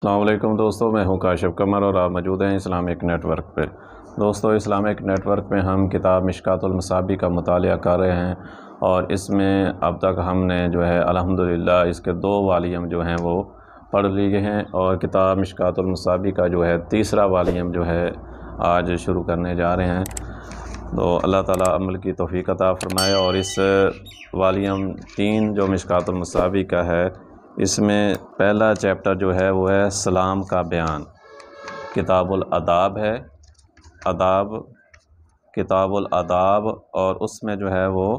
السلام علیکم دوستو، میں ہوں کاشف قمر اور آپ موجود ہیں اسلامک نیٹ ورک پہ۔ دوستو، اسلامک نیٹ ورک میں ہم کتاب مشکوٰۃ المصابیح کا مطالعہ کر رہے ہیں اور اس میں اب تک ہم نے الحمدللہ اس کے 2 والیوم وہ پڑھ لیے ہیں، اور کتاب مشکوٰۃ المصابیح کا تیسرا والیوم آج شروع کرنے جا رہے ہیں۔ تو اللہ تعالیٰ عمل کی توفیق عطا فرمائے۔ اور اس والیوم 3 جو مشکوٰۃ المصابیح کا ہے، اس میں پہلا چیپٹر وہ ہے سلام کا بیان۔ کتاب الآداب ہے، آداب، کتاب الآداب، اور اس میں وہ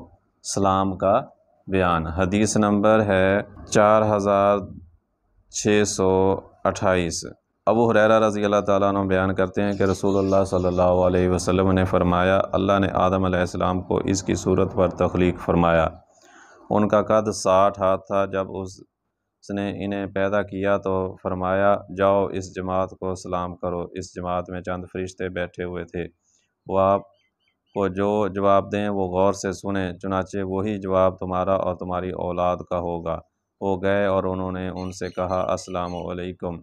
سلام کا بیان۔ حدیث نمبر ہے 4628۔ ابو ہریرہ رضی اللہ تعالیٰ عنہ بیان کرتے ہیں کہ رسول اللہ صلی اللہ علیہ وسلم نے فرمایا، اللہ نے آدم علیہ السلام کو اس کی صورت پر تخلیق فرمایا۔ ان کا قد 60 ہاتھ تھا۔ جب اس نے انہیں پیدا کیا تو فرمایا، جاؤ اس جماعت کو سلام کرو۔ اس جماعت میں چند فرشتے بیٹھے ہوئے تھے، وہ آپ کو جو جواب دیں وہ غور سے سنیں، چنانچہ وہی جواب تمہارا اور تمہاری اولاد کا ہوگا۔ وہ گئے اور انہوں نے ان سے کہا، السلام علیکم۔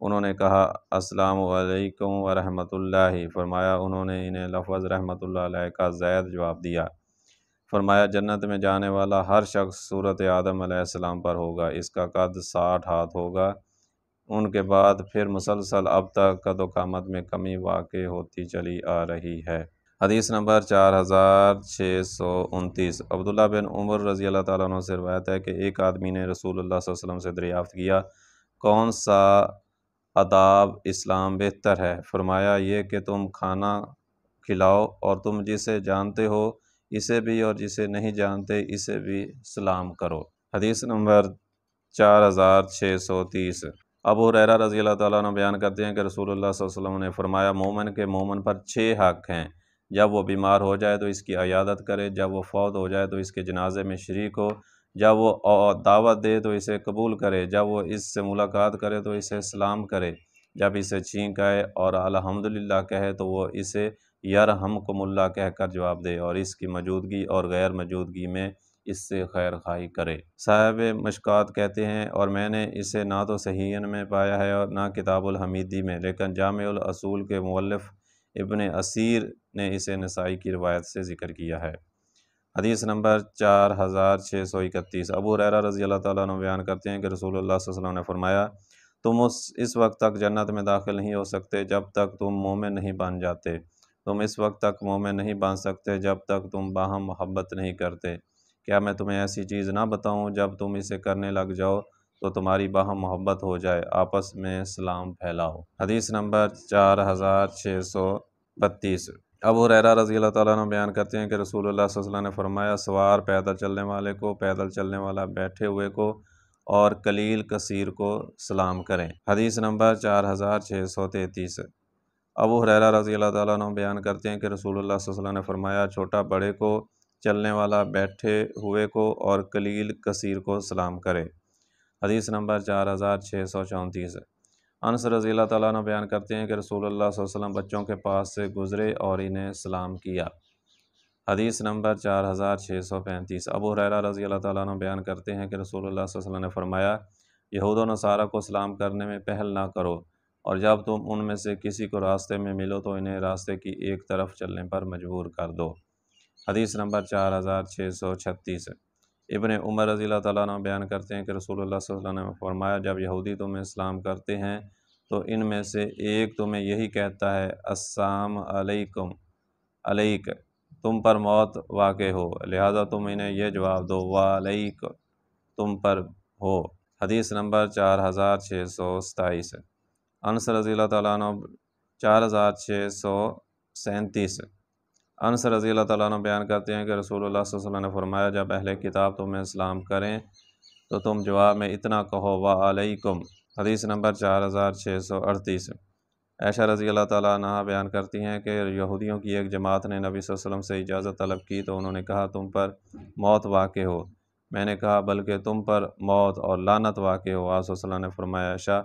انہوں نے کہا، السلام علیکم ورحمۃ اللہ۔ فرمایا، انہوں نے انہیں لفظ رحمۃ اللہ علیہ کا زائد جواب دیا۔ فرمایا، جنت میں جانے والا ہر شخص صورت آدم علیہ السلام پر ہوگا، اس کا قد 60 ہاتھ ہوگا۔ ان کے بعد پھر مسلسل اب تک قد و قامت میں کمی واقع ہوتی چلی آ رہی ہے۔ حدیث نمبر 4629۔ عبداللہ بن عمر رضی اللہ تعالیٰ عنہ سے روایت ہے کہ ایک آدمی نے رسول اللہ صلی اللہ علیہ وسلم سے دریافت کیا، کون سا آداب اسلام بہتر ہے؟ فرمایا، یہ کہ تم کھانا کھلاؤ اور تم جسے جانتے ہو اسے بھی اور جسے نہیں جانتے اسے بھی سلام کرو۔ حدیث نمبر 4630۔ ابو ہریرہ رضی اللہ تعالیٰ عنہ بیان کرتے ہیں کہ رسول اللہ صلی اللہ علیہ وسلم نے فرمایا، مومن کے مومن پر 6 حق ہیں۔ جب وہ بیمار ہو جائے تو اس کی عیادت کرے، جب وہ فوت ہو جائے تو اس کے جنازے میں شریک ہو، جب وہ دعوت دے تو اسے قبول کرے، جب وہ اس سے ملاقات کرے تو اسے سلام کرے، جب اسے چھینک آئے اور الحمدللہ کہے تو وہ اسے یرحمکم اللہ کہہ کر جواب دے، اور اس کی موجودگی اور غیر موجودگی میں اس سے خیر خواہی کرے۔ صاحب مشکوٰۃ کہتے ہیں، اور میں نے اسے نہ تو صحیحین میں پایا ہے اور نہ کتاب الحمیدی میں، لیکن جامع الاصول کے مؤلف ابن اسیر نے اسے نسائی کی روایت سے ذکر کیا ہے۔ حدیث نمبر 4631۔ ابو ہریرہ رضی اللہ تعالیٰ عنہ بیان کرتے ہیں کہ رسول اللہ صلی اللہ علیہ وسلم نے فرمایا، تم اس وقت تک جنت میں داخل نہیں ہو سکتے جب تک تم مومن نہیں بن جاتے، تم اس وقت تک مومن نہیں بن سکتے جب تک تم باہم محبت نہیں کرتے۔ کیا میں تمہیں ایسی چیز نہ بتاؤں جب تم اسے کرنے لگ جاؤ تو تمہاری باہم محبت ہو جائے، آپس میں سلام پھیلاؤ۔ حدیث نمبر 4632۔ ابو ہریرہ رضی اللہ تعالیٰ عنہ بیان کرتے ہیں کہ رسول اللہ صلی اللہ علیہ وسلم نے فرمایا، سوار پیدل چلنے والے کو، پیدل چلنے والا بیٹھے ہوئے کو اور قلیل کثیر کو سلام کریں۔ حدیث نمبر 4633۔ ابو ہریرہ رضی اللہ تعالیٰ عنہ بیان کرتے ہیں کہ رسول اللہ صلی اللہ علیہ وسلم نے فرمایا، چھوٹا بڑے کو، چلنے والا بیٹھے ہوئے کو اور قلیل کثیر کو سلام کرے۔ حدیث نمبر 4634۔ انس رضی اللہ تعالیٰ عنہ بیان کرتے ہیں کہ رسول اللہ صلی اللہ علیہ وسلم بچوں کے پاس سے گزرے اور انہیں سلام کیا۔ حدیث نمبر 4635۔ ابو ہریرہ رضی اللہ تعالیٰ عنہ بیان کرتے ہیں کہ رسول اللہ صلی اللہ علیہ وسلم نے فرمایا، یہود و نصارہ کو سلام کرنے میں پہل نہ کرو، اور جب تم ان میں سے کسی کو راستے میں ملو تو انہیں راستے کی ایک طرف چلنے پر مجبور کر دو۔ حدیث نمبر 4636۔ ابن عمر رضی اللہ تعالیٰ عنہ بیان کرتے ہیں کہ رسول اللہ صلی اللہ علیہ وسلم نے فرمایا، جب یہودی تمہیں سلام کرتے ہیں تو ان میں سے ایک تمہیں یہی کہتا ہے، السلام علیکم، علیک، تم پر موت واقع ہو، لہذا تم انہیں یہ جواب دو، وعلیک، تم پر ہو۔ حدیث نمبر 4627۔ انس رضی اللہ تعالیٰ عنہ 4637۔ انس رضی اللہ تعالیٰ عنہ بیان کرتے ہیں کہ رسول اللہ صلی اللہ علیہ وسلم نے فرمایا، جب اہل کتاب تمہیں سلام کریں تو تم جواب میں اتنا کہو، وعلیکم۔ حدیث نمبر 4638۔ عائشہ رضی اللہ تعالیٰ عنہ بیان کرتی ہیں کہ یہودیوں کی ایک جماعت نے نبی صلی اللہ علیہ وسلم سے اجازت طلب کی تو انہوں نے کہا، تم پر موت واقع ہو۔ میں نے کہا، بلکہ تم پر موت اور لعنت واقع ہو۔ آپ صلی اللہ علیہ وسلم نے فرمایا، عائشہ،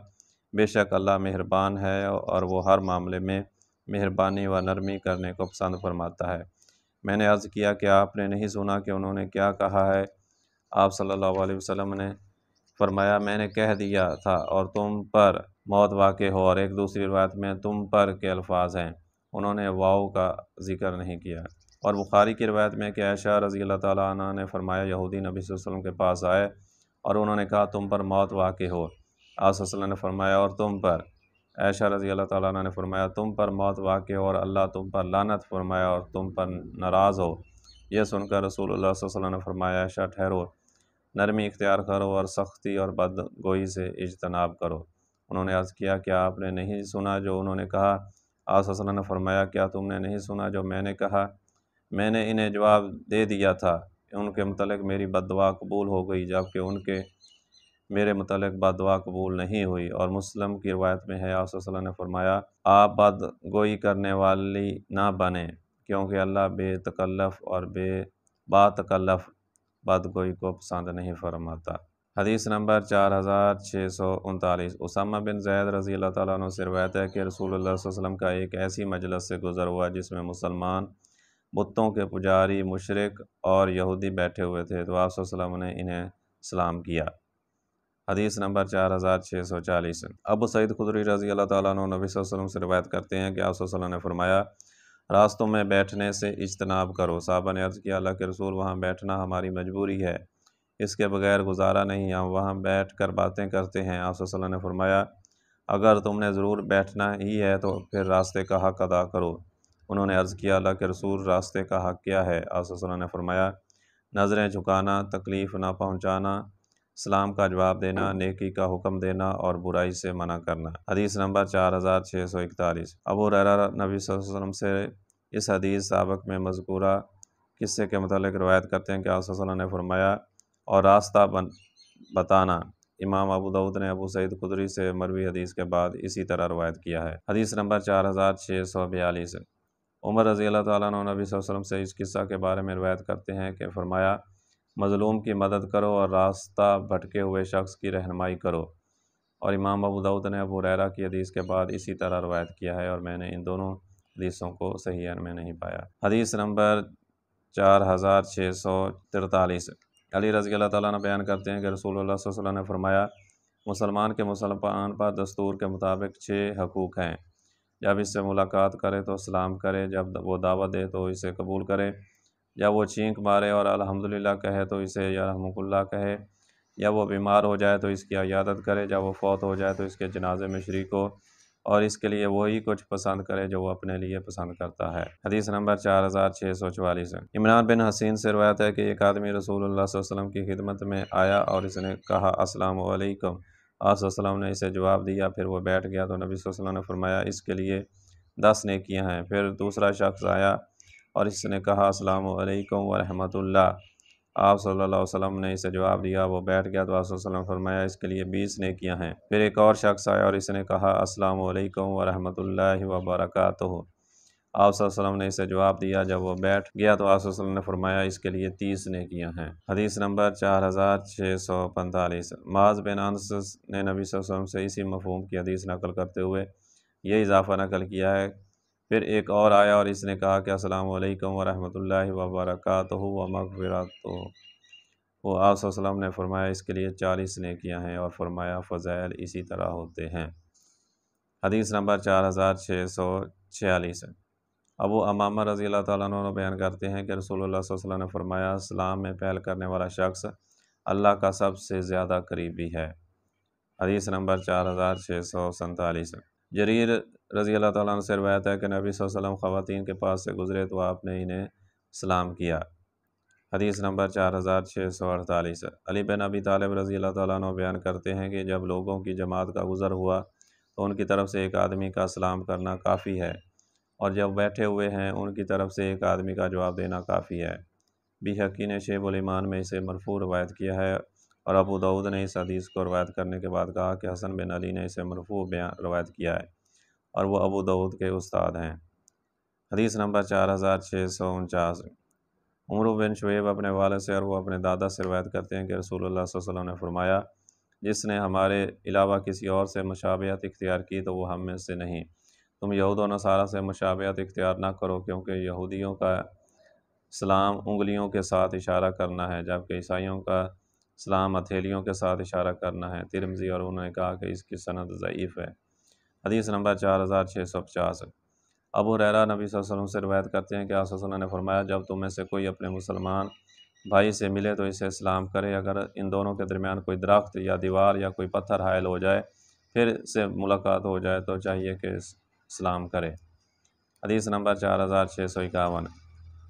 بے شک اللہ مہربان ہے اور وہ ہر معاملے میں مہربانی و نرمی کرنے کو پسند فرماتا ہے۔ میں نے عرض کیا کہ آپ نے نہیں سنا کہ انہوں نے کیا کہا ہے؟ آپ صلی اللہ علیہ وسلم نے فرمایا، میں نے کہہ دیا تھا اور تم پر موت واقع ہو، اور ایک دوسری روایت میں تم پر کے الفاظ ہیں، انہوں نے واو کا ذکر نہیں کیا۔ اور بخاری کی روایت میں کہ عائشہ رضی اللہ تعالیٰ عنہ نے فرمایا یہودی نبی صلی اللہ علیہ وسلم کے پاس آئے اور انہوں نے کہا تم پر موت واقع ہو۔ آپ صلی اللہ علیہ وسلم نے فرمایا اور تم پر؟ عائشہ رضی اللہ تعالیٰ عنہ نے فرمایا تم پر موت واقع ہو اور اللہ تم پر لعنت فرمایا اور تم پر ناراض ہو۔ یہ سن کر رسول اللہ صلی اللہ علیہ وسلم نے فرمایا عائشہ ٹھہرو، نرمی اختیار کرو اور سختی اور بدگوئی سے اجتناب کرو۔ انہوں نے عرض کیا کیا آپ نے نہیں سنا جو انہوں نے کہا؟ آپ صلی اللہ علیہ وسلم نے فرمایا کیا تم نے نہیں سنا جو میں نے کہا؟ میں نے انہیں جواب دے دیا تھا، ان کے متعلق میری بد دعا قبول ہو گئی جبکہ ان کے میرے متعلق بد دعا قبول نہیں ہوئی۔ اور مسلم کی روایت میں ہے آپ صلی اللہ علیہ وسلم نے فرمایا آپ بد گوئی کرنے والی نہ بنیں، کیونکہ اللہ بے تکلف اور با تکلف بد گوئی کو پسند نہیں فرماتا۔ حدیث نمبر 4639۔ اسامہ بن زید رضی اللہ تعالیٰ عنہ سے روایت ہے کہ رسول اللہ صلی اللہ علیہ وسلم کا ایک ایسی مجلس سے گزر ہوا جس میں مسلمان، بتوں کے پجاری، مشرک اور یہودی بیٹھے ہوئے تھے، تو آپ صلی اللہ علیہ وسلم نے انہیں سلام کیا۔ حدیث نمبر 4640۔ ابو سعید خدری رضی اللہ تعالیٰ عنہ نبی صلی اللہ علیہ وسلم سے روایت کرتے ہیں کہ آپ صلی اللہ علیہ وسلم نے فرمایا راستوں میں بیٹھنے سے اجتناب کرو۔ صحابہ نے عرض کیا اللہ کے رسول وہاں بیٹھنا ہماری مجبوری ہے، اس کے بغیر گزارا نہیں، ہم وہاں بیٹھ کر باتیں کرتے ہیں۔ آپ صلی اللہ علیہ وسلم نے فرمایا اگر تم نے ضرور بیٹھنا ہی ہے تو پھر راستے کا حق ادا کرو۔ انہوں نے عرض کیا اللہ کے رسول راستے کا حق کیا ہے؟ آپ صلی اللہ علیہ وسلم نے فرمایا نظریں جھکانا، تکلیف نہ پہنچانا، سلام کا جواب دینا، نیکی کا حکم دینا اور برائی سے منع کرنا۔ حدیث نمبر 4641۔ ابو ہریرہ نبی صلی اللہ علیہ وسلم سے اس حدیث سابق میں مذکورہ قصے کے متعلق روایت کرتے ہیں کہ آپ صلی اللہ علیہ وسلم نے فرمایا اور راستہ بتانا۔ امام ابو داؤد نے ابو سعید خدری سے مروی حدیث کے بعد اسی طرح روایت کیا ہے۔ حدیث نمبر 4642۔ عمر رضی اللہ تعالیٰ عنہ نبی صلی اللہ علیہ وسلم سے اس قصہ کے بارے میں روایت کرتے ہیں کہ فرمایا مظلوم کی مدد کرو اور راستہ بھٹکے ہوئے شخص کی رہنمائی کرو۔ اور امام ابو داؤد نے ابو ہریرہ کی حدیث کے بعد اسی طرح روایت کیا ہے اور میں نے ان دونوں حدیثوں کو صحیحین میں نہیں پایا۔ حدیث نمبر 4643۔ علی رضی اللہ تعالیٰ عنہ بیان کرتے ہیں کہ رسول اللہ صلی اللہ علیہ وسلم نے فرمایا مسلمان کے مسلمان پر دستور کے مطابق 6 حقوق ہیں، جب اس سے ملاقات کرے تو سلام کرے، جب وہ دعوت دے تو اسے قبول کرے، جب وہ چینک مارے اور الحمدللہ کہے تو اسے یرحمک اللہ کہے، جب وہ بیمار ہو جائے تو اس کی عیادت کرے، جب وہ فوت ہو جائے تو اس کے جنازے میں شریک ہو اور اس کے لیے وہی کچھ پسند کرے جو وہ اپنے لیے پسند کرتا ہے۔ حدیث نمبر 4644۔ عمران بن حسین سے روایت ہے کہ ایک آدمی رسول اللہ صلی اللہ علیہ وسلم کی خدمت میں آیا اور اس نے کہا السلام علیکم۔ آپ صلی اللہ علیہ وسلم نے اسے جواب دیا، پھر وہ بیٹھ گیا تو نبی صلی اللہ علیہ وسلم نے فرمایا اس کے لیے 10 نیکیاں ہیں۔ پھر دوسرا شخص آیا اور اس نے کہا السلام علیکم ورحمۃ اللہ۔ آپ صلی اللہ علیہ وسلم نے اسے جواب دیا، وہ بیٹھ گیا تو آپ صلی اللہ علیہ وسلم نے فرمایا اس کے لیے 20 نیکیاں ہیں۔ پھر ایک اور شخص آیا اور اس نے کہا السلام علیکم ورحمۃ اللہ وبرکاتہ۔ آپ صلی اللہ علیہ وسلم نے اسے جواب دیا، جب وہ بیٹھ گیا تو آپ صلی اللہ علیہ وسلم نے فرمایا اس کے لیے 30 نیکیاں ہیں۔ حدیث نمبر 4645۔ معاذ بن انس نے نبی صلی اللہ علیہ وسلم سے اسی مفہوم کی حدیث نقل کرتے ہوئے یہ اضافہ نقل کیا ہے، پھر ایک اور آیا اور اس نے کہا کہ السلام علیکم ورحمۃ اللہ وبرکاتہ ومغفرتہ۔ وہ آپ صلی اللہ علیہ وسلم نے فرمایا اس کے لیے 40 نیکیاں ہیں اور فرمایا فضائل اسی طرح ہوتے ہیں۔ حدیث نمبر 4646۔ ابو امامہ رضی اللہ تعالیٰ عنہ بیان کرتے ہیں کہ رسول اللہ صلی اللہ علیہ وسلم نے فرمایا سلام میں پہل کرنے والا شخص اللہ کا سب سے زیادہ قریبی ہے۔ حدیث نمبر 4647۔ جریر رضی اللہ تعالیٰ عنہ سے روایت ہے کہ نبی صلی اللہ علیہ وسلم خواتین کے پاس سے گزرے تو آپ نے انہیں سلام کیا۔ حدیث نمبر 4648۔ علی بن ابی طالب رضی اللہ تعالیٰ عنہ بیان کرتے ہیں کہ جب لوگوں کی جماعت کا گزر ہوا تو ان کی طرف سے ایک آدمی کا سلام کرنا کافی ہے، اور جب بیٹھے ہوئے ہیں ان کی طرف سے ایک آدمی کا جواب دینا کافی ہے۔ بیہقی نے شعب الایمان میں اسے مرفوع روایت کیا ہے، اور ابو داؤد نے اس حدیث کو روایت کرنے کے بعد کہا کہ حسن بن علی نے اسے مرفوع روایت کیا ہے اور وہ ابو داؤد کے استاد ہیں۔ حدیث نمبر 4649۔ عمرو بن شعیب اپنے والد سے اور وہ اپنے دادا سے روایت کرتے ہیں کہ رسول اللہ صلی اللہ علیہ وسلم نے فرمایا جس نے ہمارے علاوہ کسی اور سے مشابہت اختیار کی تو وہ ہم میں سے نہیں۔ تم یہود و نصارہ سے مشابہت اختیار نہ کرو، کیونکہ یہودیوں کا سلام انگلیوں کے ساتھ اشارہ کرنا ہے جبکہ عیسائیوں کا سلام ہتھیلیوں کے ساتھ اشارہ کرنا ہے۔ ترمذی اور انہوں نے کہا کہ اس کی سند ضعیف ہے۔ حدیث نمبر 4650۔ ابو ہریرہ نبی صلی اللہ علیہ وسلم سے روایت کرتے ہیں کہ آپ صلی اللہ علیہ وسلم نے فرمایا، جب تم میں سے کوئی اپنے مسلمان بھائی سے ملے تو اسے سلام کرے، اگر ان دونوں کے درمیان کوئی درخت یا دیوار یا کوئی پتھر حائل ہو جائے پھر سے ملاقات ہو جائے تو چاہیے کہ سلام کرے۔ حدیث نمبر 4651۔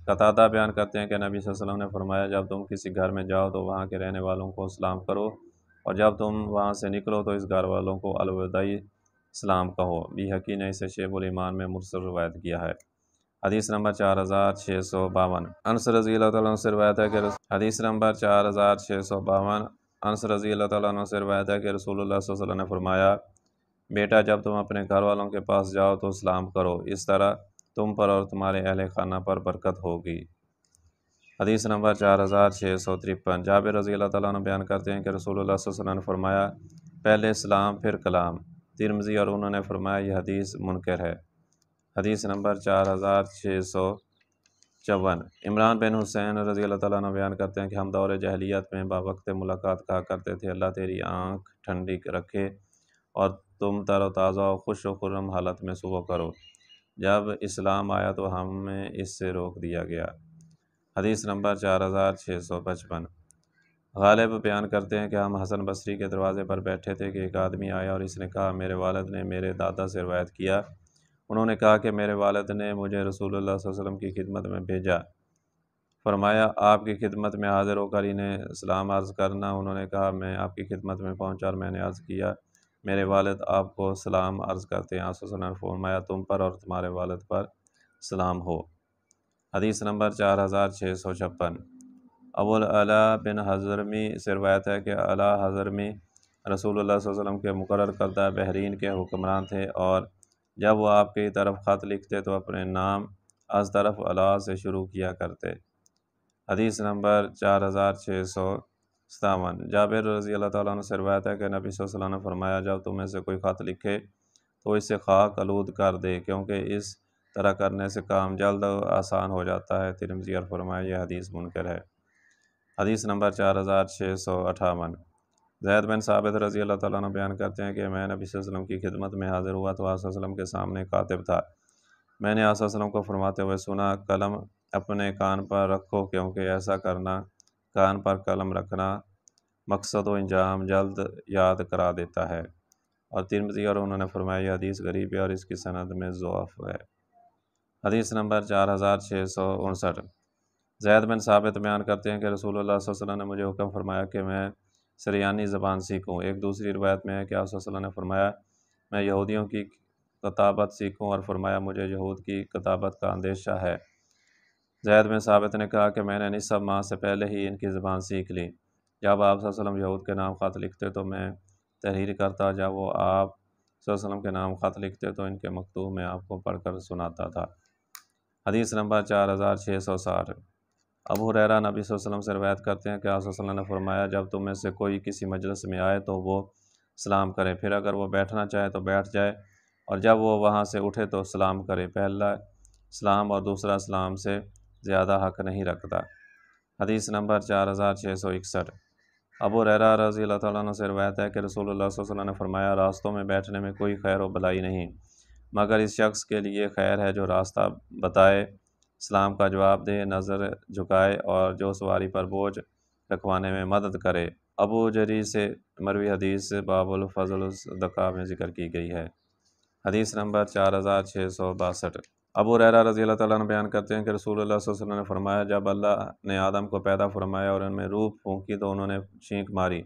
قتادہ بیان کرتے ہیں کہ نبی صلی اللہ علیہ وسلم نے فرمایا، جب تم کسی گھر میں جاؤ تو وہاں کے رہنے والوں کو سلام کرو، اور جب تم وہاں سے نکلو تو اس گھر والوں کو الوداعی سلام کہو۔ بیہقی نے اسے شعب الایمان میں مرسل روایت کیا ہے۔ حدیث نمبر 4652۔ انس رضی اللہ تعالیٰ عنہ سے روایت ہے کہ حدیث نمبر 4652۔ انس رضی اللہ تعالیٰ عنہ سے روایت ہے کہ رسول اللہ صلی اللہ علیہ وسلم نے فرمایا، بیٹا جب تم اپنے گھر والوں کے پاس جاؤ تو سلام کرو، اس طرح تم پر اور تمہارے اہل خانہ پر برکت ہوگی۔ حدیث نمبر 4653۔ جابر رضی اللہ تعالیٰ عنہ بیان کرتے ہیں کہ رسول اللہ صلی اللہ علیہ وسلم نے فرمایا، پہلے سلام پھر کلام۔ ترمذی اور انہوں نے فرمایا یہ حدیث منکر ہے۔ حدیث نمبر 4654۔ عمران بن حسین رضی اللہ تعالیٰ عنہ بیان کرتے ہیں کہ ہم دور جاہلیت میں باوقت ملاقات کہا کرتے تھے، اللہ تیری آنکھ ٹھنڈی رکھے اور تم تر و تازہ و خوش و خرم حالت میں صبح کرو۔ جب اسلام آیا تو ہمیں اس سے روک دیا گیا۔ حدیث نمبر 4655۔ غالب بیان کرتے ہیں کہ ہم حسن بصری کے دروازے پر بیٹھے تھے کہ ایک آدمی آیا اور اس نے کہا، میرے والد نے میرے دادا سے روایت کیا، انہوں نے کہا کہ میرے والد نے مجھے رسول اللہ صلی اللہ علیہ وسلم کی خدمت میں بھیجا، فرمایا آپ کی خدمت میں حاضر ہو کر انہیں سلام عرض کرنا۔ انہوں نے کہا میں آپ کی خدمت میں پہنچا اور میں نے عرض کیا، میرے والد آپ کو سلام عرض کرتے ہیں۔ آپ صلی اللہ علیہ وسلم نے فرمایا تم پر اور تمہارے والد پر سلام ہو۔ حدیث نمبر 4656۔ ابو العلا بن حضرمی سے روایت ہے کہ اعلیٰ حضرمی رسول اللہ صلی اللہ علیہ وسلم کے مقرر کردہ بحرین کے حکمران تھے، اور جب وہ آپ کی طرف خط لکھتے تو اپنے نام از طرف اعلیٰ سے شروع کیا کرتے۔ حدیث نمبر 4657۔ جابر رضی اللہ تعالیٰ عنہ سے روایت ہے کہ نبی صلی اللہ علیہ وسلم نے فرمایا، جب تم میں سے کوئی خط لکھے تو اسے خاک آلود کر دے، کیونکہ اس طرح کرنے سے کام جلد و آسان ہو جاتا ہے۔ ترمذی اور فرمایا یہ حدیث منکر ہے۔ حدیث نمبر 4658۔ زید بن ثابت رضی اللہ تعالیٰ عنہ بیان کرتے ہیں کہ میں نبی صلی اللہ علیہ وسلم کی خدمت میں حاضر ہوا تو آپ صلی اللہ علیہ وسلم کے سامنے کاتب تھا۔ میں نے آپ صلی اللہ علیہ وسلم کو فرماتے ہوئے سنا، قلم اپنے کان پر رکھو، کیونکہ ایسا کرنا، کان پر قلم رکھنا، مقصد و انجام جلد یاد کرا دیتا ہے۔ اور ترمذی اور انہوں نے فرمایا یہ حدیث غریب ہے اور اس کی سند میں ضعف ہے۔ حدیث نمبر 4659۔ زید بن ثابت بیان کرتے ہیں کہ رسول اللہ صلی اللہ علیہ وسلم نے مجھے حکم فرمایا کہ میں سریانی زبان سیکھوں۔ ایک دوسری روایت میں ہے کہ آپ صلی اللہ علیہ وسلم نے فرمایا میں یہودیوں کی کتابت سیکھوں، اور فرمایا مجھے یہود کی کتابت کا اندیشہ ہے۔ زید بن ثابت نے کہا کہ میں نے نصف ماہ سے پہلے ہی ان کی زبان سیکھ لی۔ جب آپ صلی اللہ علیہ وسلم یہود کے نام خط لکھتے تو میں تحریر کرتا، جب وہ آپ صلی اللہ علیہ وسلم کے نام خط لکھتے تو ان کے مکتوب میں آپ کو پڑھ کر سناتا تھا۔ حدیث نمبر 4660۔ ابو ہریرہ نبی صلی اللہ علیہ وسلم سے روایت کرتے ہیں کہ آپ صلی اللہ علیہ وسلم نے فرمایا، جب تم میں سے کوئی کسی مجلس میں آئے تو وہ سلام کرے، پھر اگر وہ بیٹھنا چاہے تو بیٹھ جائے، اور جب وہ وہاں سے اٹھے تو سلام کرے۔ پہلا سلام اور دوسرا سلام سے زیادہ حق نہیں رکھتا۔ حدیث نمبر 4661۔ ابو ہریرہ رضی اللہ تعالیٰ عنہ سے روایت ہے کہ رسول اللہ صلی اللہ علیہ وسلم نے فرمایا، راستوں میں بیٹھنے میں کوئی خیر و بھلائی نہیں، مگر اس شخص کے لیے خیر ہے جو راستہ بتائے، سلام کا جواب دے، نظر جھکائے، اور جو سواری پر بوجھ رکھوانے میں مدد کرے۔ ابو جری سے مروی حدیث باب الفضل الصدقہ میں ذکر کی گئی ہے۔ حدیث نمبر 4662۔ ابو ہریرہ رضی اللہ تعالیٰ عنہ بیان کرتے ہیں کہ رسول اللہ صلی اللہ علیہ وسلم نے فرمایا، جب اللہ نے آدم کو پیدا فرمایا اور ان میں روح پھونکی تو انہوں نے چھینک ماری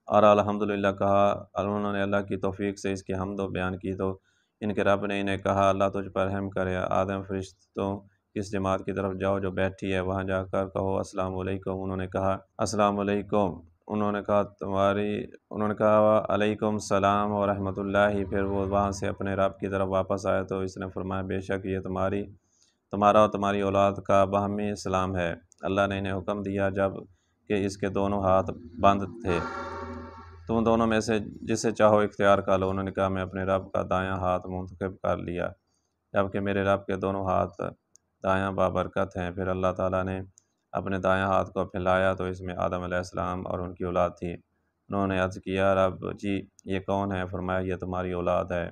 اور الحمدللہ کہا۔ انہوں نے اللہ کی توفیق سے اس کی حمد و بیان کی تو ان کے رب نے انہیں کہا، اللہ تجھ پر رحم کرے۔ آدم فرشتوں کس جماعت کی طرف جاؤ جو بیٹھی ہے، وہاں جا کر کہو السلام علیکم۔ انہوں نے کہا السلام علیکم۔ انہوں نے کہا علیکم السلام ورحمۃ اللہ۔ پھر وہ وہاں سے اپنے رب کی طرف واپس آئے تو اس نے فرمایا، بے شک یہ تمہارا اور تمہاری اولاد کا باہمی سلام ہے۔ اللہ نے انہیں حکم دیا جب کہ اس کے دونوں ہاتھ بند تھے، تم دونوں میں سے جسے چاہو اختیار کر لو۔ انہوں نے کہا میں اپنے رب کا دایاں ہاتھ منتخب کر لیا، جبکہ میرے رب کے دونوں ہاتھ دایاں بابرکت ہیں۔ پھر اللہ تعالیٰ نے اپنے دایاں ہاتھ کو پھیلایا تو اس میں آدم علیہ السلام اور ان کی اولاد تھی۔ انہوں نے عرض کیا، رب جی یہ کون ہے؟ فرمایا یہ تمہاری اولاد ہے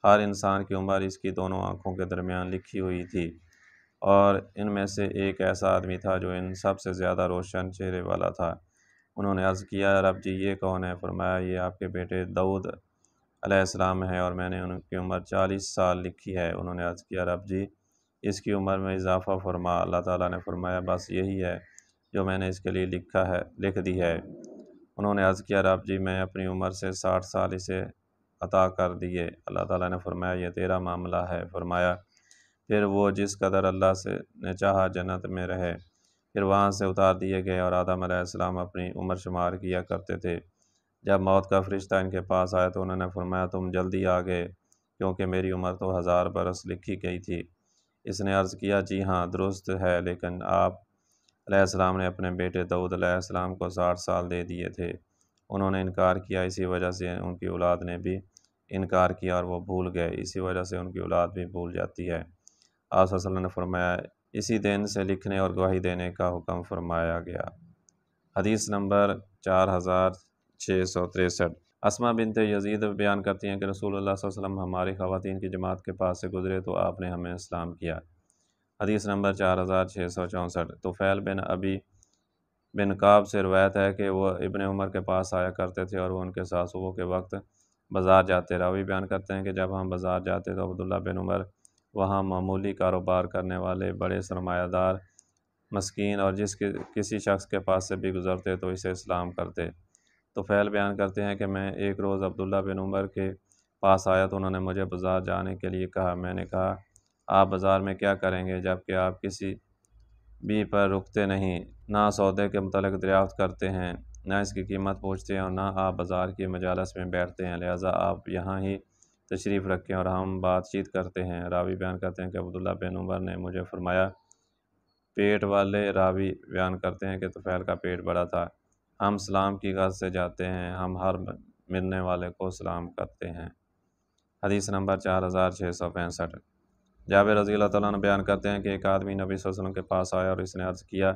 ہر انسان کی عمر اس کی دونوں آنکھوں کے درمیان لکھی ہوئی تھی، اور ان میں سے ایک ایسا آدمی تھا جو ان سب سے زیادہ روشن چہرے والا تھا۔ انہوں نے عرض کیا، رب جی یہ کون ہے؟ فرمایا، یہ آپ کے بیٹے داؤد علیہ السلام ہے، اور میں نے ان کی عمر 40 سال لکھی ہے۔ انہوں نے عرض کیا، رب جی اس کی عمر میں اضافہ فرما۔ اللہ تعالیٰ نے فرمایا، بس یہی ہے جو میں نے اس کے لیے لکھ دی ہے۔ انہوں نے عرض کیا، رب جی میں اپنی عمر سے 60 سال اسے عطا کر دیے۔ اللہ تعالیٰ نے فرمایا، یہ تیرا معاملہ ہے۔ فرمایا، پھر وہ جس قدر اللہ سے نے چاہا جنت میں رہے۔ پھر وہاں سے اتار دیے گئے، اور آدم علیہ السلام اپنی عمر شمار کیا کرتے تھے۔ جب موت کا فرشتہ ان کے پاس آیا تو انہوں نے فرمایا، تم جلدی آ گئے، کیونکہ میری عمر تو 1000 برس لکھی گئی تھی۔ اس نے عرض کیا، جی ہاں درست ہے، لیکن آپ علیہ السلام نے اپنے بیٹے داؤد علیہ السلام کو 60 سال دے دیے تھے۔ انہوں نے انکار کیا، اسی وجہ سے ان کی اولاد نے بھی انکار کیا، اور وہ بھول گئے، اسی وجہ سے ان کی اولاد بھی بھول جاتی ہے۔ آپ صلی اللہ علیہ وسلم نے فرمایا، اسی دن سے لکھنے اور گواہی دینے کا حکم فرمایا گیا۔ حدیث نمبر 4663۔ اسماء بنت یزید بیان کرتی ہیں کہ رسول اللہ صلی اللہ علیہ وسلم ہماری خواتین کی جماعت کے پاس سے گزرے تو آپ نے ہمیں اسلام کیا۔ حدیث نمبر 4664۔ طفیل بن ابی بن کعب سے روایت ہے کہ وہ ابن عمر کے پاس آیا کرتے تھے، اور وہ ان کے ساتھ صبح کے وقت بازار جاتے۔ راوی بیان کرتے ہیں کہ جب ہم بازار جاتے تو عبداللہ بن عمر وہاں معمولی کاروبار کرنے والے بڑے سرمایہ دار مسکین اور کسی شخص کے پاس سے بھی گزرتے تو اسے اسلام کرتے۔ طفیل بیان کرتے ہیں کہ میں ایک روز عبداللہ بن عمر کے پاس آیا تو انہوں نے مجھے بازار جانے کے لیے کہا۔ میں نے کہا، آپ بازار میں کیا کریں گے جبکہ آپ کسی بھی پر رکتے نہیں، نہ سودے کے متعلق دریافت کرتے ہیں، نہ اس کی قیمت پوچھتے ہیں، اور نہ آپ بازار کی مجالس میں بیٹھتے ہیں، لہٰذا آپ یہاں ہی تشریف رکھیں اور ہم بات چیت کرتے ہیں۔ راوی بیان کرتے ہیں کہ عبداللہ بن عمر نے مجھے فرمایا، پیٹ والے راوی بیان کرتے ہیں کہ طفیل کا پیٹ بڑا تھا۔ ہم سلام کی غرض سے جاتے ہیں، ہم ہر ملنے والے کو سلام کرتے ہیں۔ حدیث نمبر 4665۔ جابر رضی اللہ تعالیٰ عنہ بیان کرتے ہیں کہ ایک آدمی نبی صلی اللہ علیہ وسلم کے پاس آیا اور اس نے عرض کیا،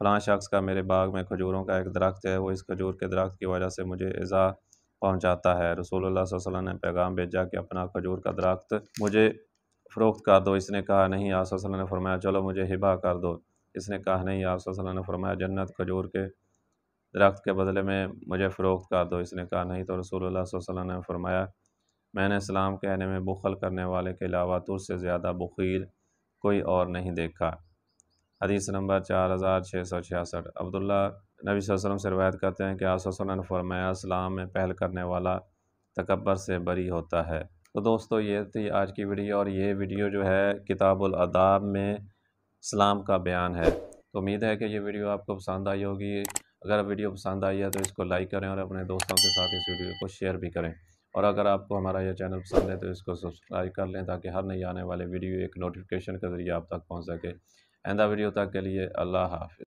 فلاں شخص کا میرے باغ میں کھجوروں کا ایک درخت ہے، وہ اس کھجور کے درخت کی وجہ سے مجھے ایذا پہنچاتا ہے۔ رسول اللہ صلی اللہ علیہ وسلم نے پیغام بھیجا کہ اپنا کھجور کا درخت مجھے فروخت کر دو۔ اس نے کہا، نہیں۔ آپ صلی اللہ علیہ وسلم نے فرمایا، چلو مجھے ہبہ کر دو۔ اس نے کہا، نہیں۔ آپ صلی اللہ علیہ وسلم نے فرمایا، جنت کھجور کے درخت کے بدلے میں مجھے فروخت کر دو۔ اس نے کہا، نہیں۔ تو رسول اللہ صلی اللہ علیہ وسلم نے فرمایا، میں نے اسلام کہنے میں بخل کرنے والے کے علاوہ تجھ سے زیادہ بخیل کوئی اور نہیں دیکھا۔ حدیث نمبر 4666۔ عبداللہ نبی صلی اللہ علیہ وسلم سے روایت کرتے ہیں کہ آپ صلی اللہ علیہ وسلم نے فرمایا، اسلام میں پہل کرنے والا تکبر سے بری ہوتا ہے۔ تو دوستو یہ تھی آج کی ویڈیو، اور یہ ویڈیو جو ہے کتاب الاداب میں اسلام کا بیان ہے۔ تو امید ہے کہ یہ ویڈیو آپ کو پسند آئی ہوگی۔ اگر ویڈیو پسند آئی ہے تو اس کو لائک کریں اور اپنے دوستوں کے ساتھ اس ویڈیو کو شیئر بھی کریں، اور اگر آپ کو ہمارا یہ چینل پسند ہے تو اس کو سبسکرائب کر لیں تاکہ ہر نئی آنے والے ویڈیو ایک نوٹیفیکیشن کے ذریعے آپ تک پہنچ سکے۔ آئندہ ویڈیو تک کے لیے اللہ حافظ۔